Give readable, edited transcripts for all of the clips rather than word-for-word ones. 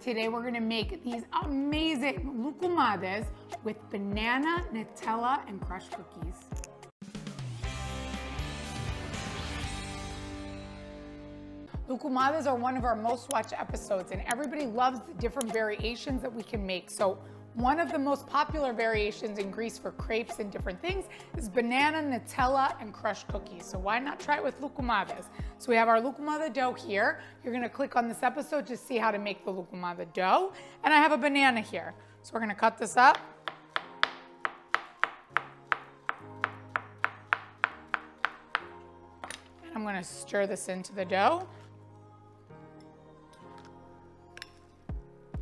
Today we're gonna make these amazing loukoumades with banana, Nutella, and crushed cookies. Loukoumades are one of our most watched episodes, and everybody loves the different variations that we can make. So one of the most popular variations in Greece for crepes and different things is banana, Nutella, and crushed cookies. So why not try it with loukoumades? So we have our loukoumade dough here. You're gonna click on this episode to see how to make the loukoumade dough. And I have a banana here. So we're gonna cut this up. And I'm gonna stir this into the dough.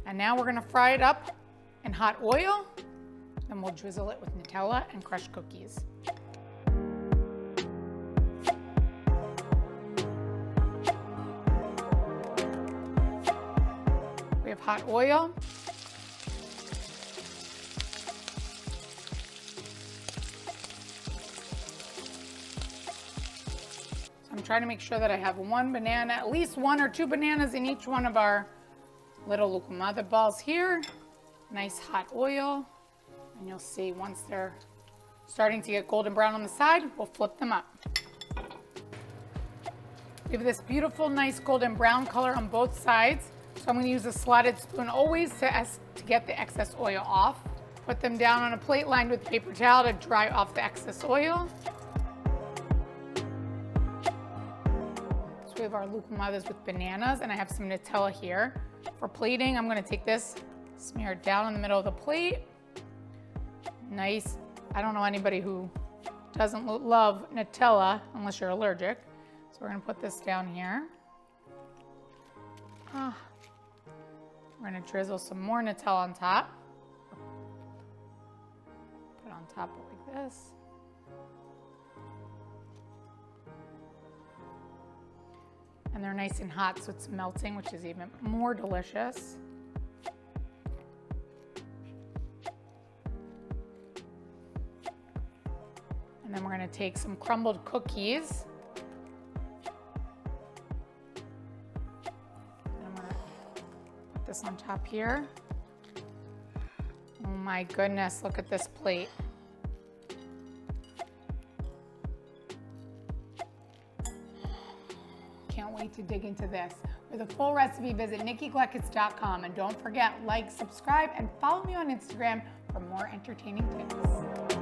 And now we're gonna fry it up in hot oil, then we'll drizzle it with Nutella and crushed cookies. We have hot oil. So I'm trying to make sure that I have one banana, at least 1 or 2 bananas in each one of our little loukoumade balls here. Nice hot oil, and you'll see once they're starting to get golden brown on the side, we'll flip them up. We have this beautiful, nice golden brown color on both sides, so I'm going to use a slotted spoon always to get the excess oil off. Put them down on a plate lined with paper towel to dry off the excess oil. So we have our loukoumades with bananas, and I have some Nutella here. For plating, I'm going to take this, smear it down in the middle of the plate. Nice. I don't know anybody who doesn't love Nutella unless you're allergic. So we're gonna put this down here. We're gonna drizzle some more Nutella on top. Put it on top like this. And they're nice and hot, so it's melting, which is even more delicious. And then we're gonna take some crumbled cookies. And I'm gonna put this on top here. Oh my goodness, look at this plate. Can't wait to dig into this. For the full recipe, visit nikkigleckitz.com, and don't forget, like, subscribe, and follow me on Instagram for more entertaining tips.